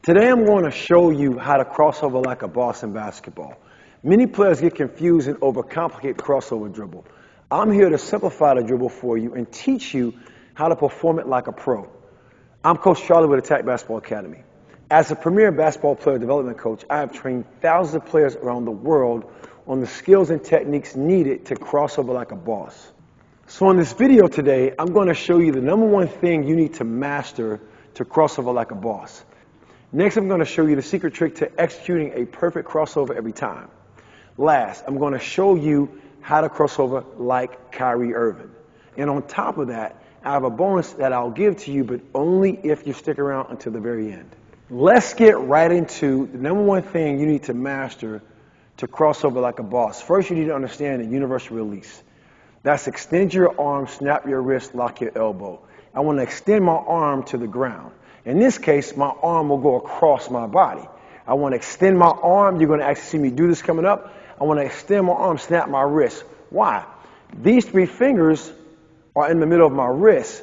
Today I'm going to show you how to cross over like a boss in basketball. Many players get confused and overcomplicate the crossover dribble. I'm here to simplify the dribble for you and teach you how to perform it like a pro. I'm Coach Charlie with Attack Basketball Academy. As a premier basketball player development coach, I have trained thousands of players around the world on the skills and techniques needed to cross over like a boss. So in this video today, I'm going to show you the number one thing you need to master to cross over like a boss. Next, I'm going to show you the secret trick to executing a perfect crossover every time. Last, I'm going to show you how to cross over like Kyrie Irving. And on top of that, I have a bonus that I'll give to you, but only if you stick around until the very end. Let's get right into the number one thing you need to master to cross over like a boss. First, you need to understand the universal release. That's extend your arm, snap your wrist, lock your elbow. I want to extend my arm to the ground. In this case, my arm will go across my body. I want to extend my arm. You're going to actually see me do this coming up. I want to extend my arm, snap my wrist. Why? These three fingers are in the middle of my wrist,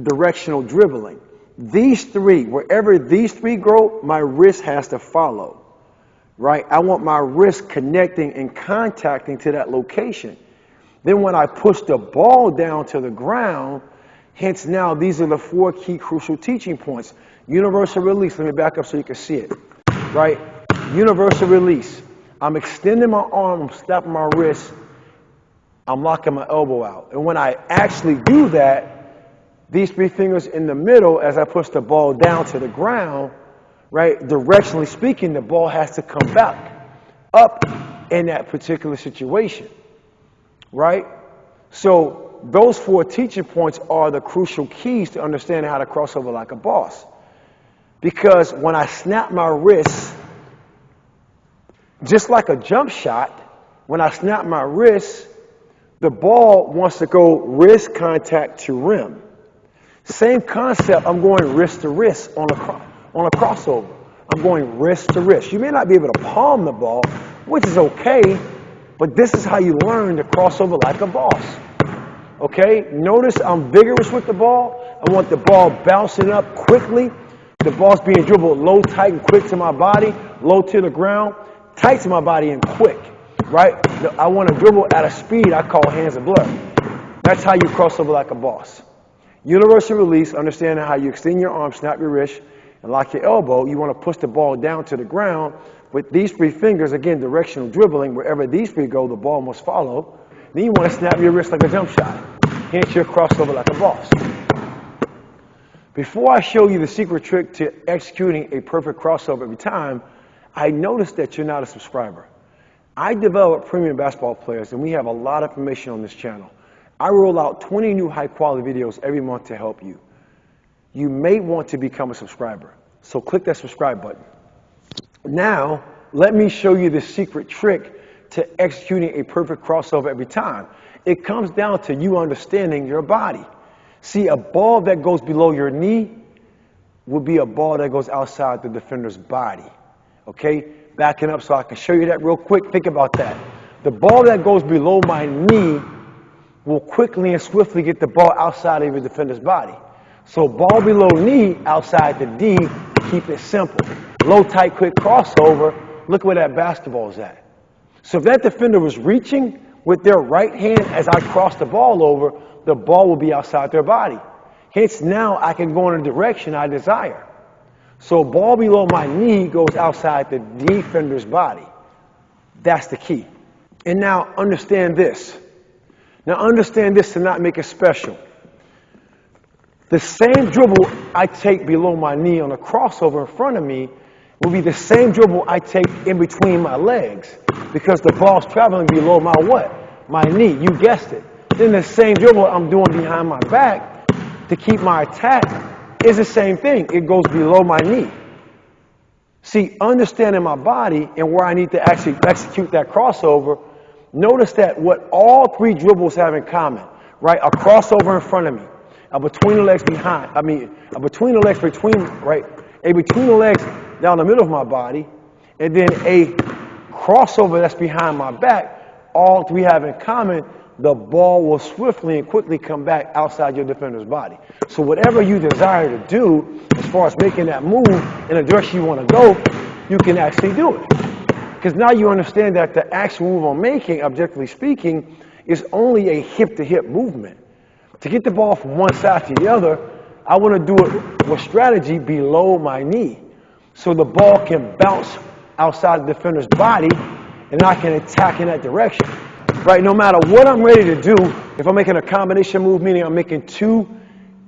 directional dribbling. These three, wherever these three go, my wrist has to follow, right? I want my wrist connecting and contacting to that location. Then when I push the ball down to the ground, hence now these are the four key crucial teaching points. Universal release, let me back up so you can see it, right? Universal release. I'm extending my arm, I'm snapping my wrist, I'm locking my elbow out. And when I actually do that, these three fingers in the middle, as I push the ball down to the ground, right, directionally speaking, the ball has to come back up in that particular situation, right? So those four teaching points are the crucial keys to understanding how to cross over like a boss. Because when I snap my wrist, just like a jump shot, when I snap my wrist, the ball wants to go wrist contact to rim. Same concept, I'm going wrist to wrist on a crossover. I'm going wrist to wrist. You may not be able to palm the ball, which is okay, but this is how you learn to cross over like a boss. Okay? Notice I'm vigorous with the ball. I want the ball bouncing up quickly. The ball's being dribbled low, tight, and quick to my body, low to the ground, tight to my body, and quick. Right? I want to dribble at a speed I call hands of blood. That's how you cross over like a boss. Universal release, understanding how you extend your arm, snap your wrist, and lock your elbow. You want to push the ball down to the ground with these three fingers, again, directional dribbling. Wherever these three go, the ball must follow. Then you want to snap your wrist like a jump shot. Hence your crossover like a boss. Before I show you the secret trick to executing a perfect crossover every time, I noticed that you're not a subscriber. I develop premium basketball players, and we have a lot of information on this channel. I roll out 20 new high-quality videos every month to help you. You may want to become a subscriber, so click that subscribe button. Now, let me show you the secret trick to executing a perfect crossover every time. It comes down to you understanding your body. See, a ball that goes below your knee will be a ball that goes outside the defender's body. Okay? Backing up so I can show you that real quick. Think about that. The ball that goes below my knee will quickly and swiftly get the ball outside of your defender's body. So ball below knee, outside the D, keep it simple. Low, tight, quick crossover, look where that basketball is at. So if that defender was reaching with their right hand as I cross the ball over, the ball will be outside their body. Hence now I can go in a direction I desire. So ball below my knee goes outside the defender's body. That's the key. And now understand this. Now understand this to not make it special. The same dribble I take below my knee on a crossover in front of me will be the same dribble I take in between my legs, because the ball's traveling below my what? My knee. You guessed it. Then the same dribble I'm doing behind my back to keep my attack is the same thing. It goes below my knee. See, understanding my body and where I need to actually execute that crossover, notice that what all three dribbles have in common, right? A crossover in front of me, a between the legs behind, a between the legs between the legs down the middle of my body, and then a crossover that's behind my back. All three have in common the ball will swiftly and quickly come back outside your defender's body. So whatever you desire to do, as far as making that move in the direction you want to go, you can actually do it. Because now you understand that the actual move I'm making, objectively speaking, is only a hip-to-hip movement. To get the ball from one side to the other, I want to do it with strategy below my knee. So the ball can bounce outside the defender's body, and I can attack in that direction. Right, no matter what I'm ready to do, if I'm making a combination move, meaning I'm making two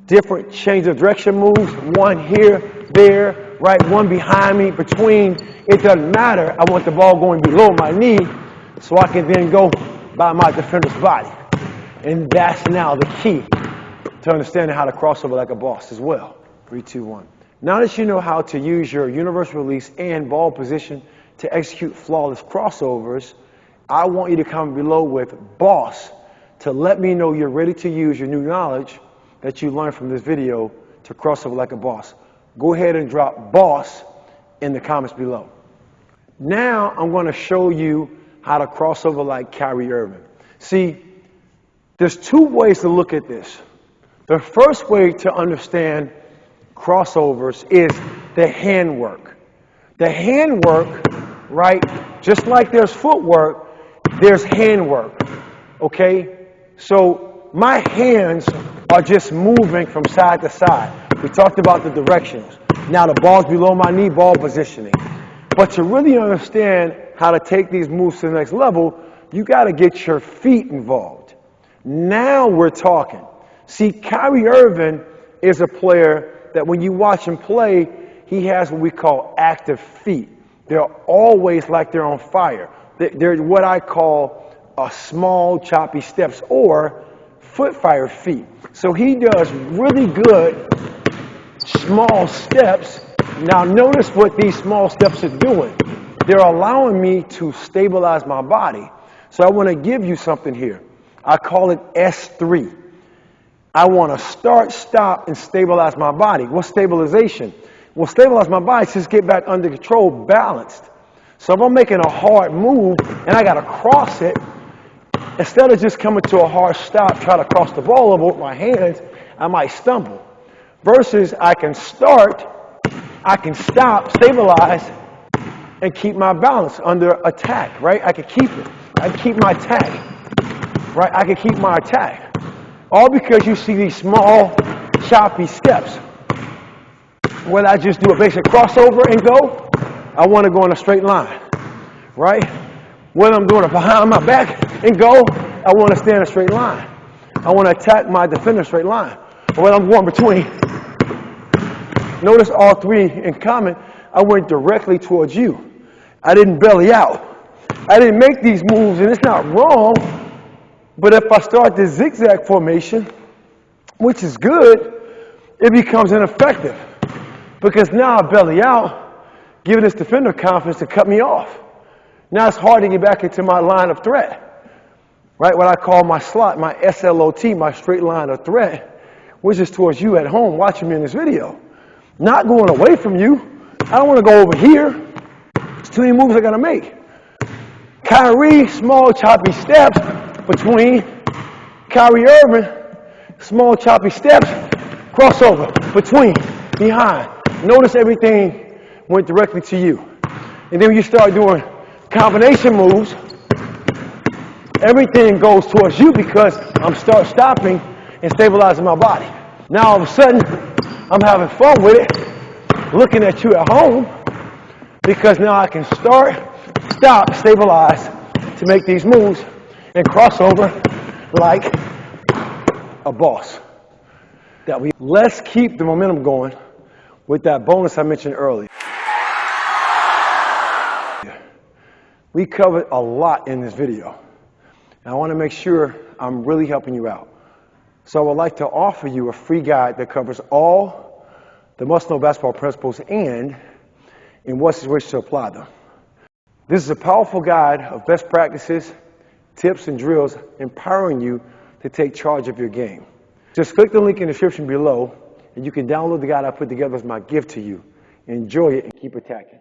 different change of direction moves, one here, there, right, one behind me, between, it doesn't matter. I want the ball going below my knee so I can then go by my defender's body. And that's now the key to understanding how to cross over like a boss as well. 3, 2, 1. Now that you know how to use your universal release and ball position to execute flawless crossovers, I want you to comment below with boss to let me know you're ready to use your new knowledge that you learned from this video to cross over like a boss. Go ahead and drop boss in the comments below. Now I'm going to show you how to cross over like Kyrie Irving. See, there's two ways to look at this. The first way to understand crossovers is the handwork. The handwork, right, just like there's footwork, there's handwork, okay? So my hands are just moving from side to side. We talked about the directions. Now the ball's below my knee, ball positioning. But to really understand how to take these moves to the next level, you got to get your feet involved. Now we're talking. See, Kyrie Irving is a player that when you watch him play, he has what we call active feet. They're always like they're on fire. They're what I call small, choppy steps or foot fire feet. So he does really good small steps. Now notice what these small steps are doing. They're allowing me to stabilize my body. So I want to give you something here. I call it S3. I want to start, stop, and stabilize my body. What's stabilization? Well, stabilize my body is just get back under control, balanced. So if I'm making a hard move and I got to cross it, instead of just coming to a hard stop, try to cross the ball over with my hands, I might stumble. Versus I can start, I can stop, stabilize, and keep my balance under attack, right? I can keep it. I can keep my attack, right? I can keep my attack. All because you see these small, choppy steps. When I just do a basic crossover and go, I want to go in a straight line, right? When I'm doing it behind my back and go, I want to stay in a straight line. I want to attack my defender straight line. But when I'm going between, notice all three in common, I went directly towards you. I didn't belly out. I didn't make these moves, and it's not wrong, but if I start this zigzag formation, which is good, it becomes ineffective. Because now I belly out, giving this defender confidence to cut me off. Now it's hard to get back into my line of threat, right? What I call my slot, my SLOT, my straight line of threat, which is towards you at home watching me in this video. Not going away from you. I don't want to go over here. It's too many moves I got to make. Kyrie, small choppy steps between. Kyrie Irving, small choppy steps, crossover, between, behind. Notice everything went directly to you. And then when you start doing combination moves, everything goes towards you because I'm stopping and stabilizing my body. Now all of a sudden, I'm having fun with it, looking at you at home, because now I can start, stop, stabilize to make these moves and cross over like a boss. Let's keep the momentum going with that bonus I mentioned earlier. We covered a lot in this video, and I want to make sure I'm really helping you out. So I would like to offer you a free guide that covers all the must-know basketball principles and in what situations to apply them. This is a powerful guide of best practices, tips, and drills empowering you to take charge of your game. Just click the link in the description below, and you can download the guide I put together as my gift to you. Enjoy it and keep attacking.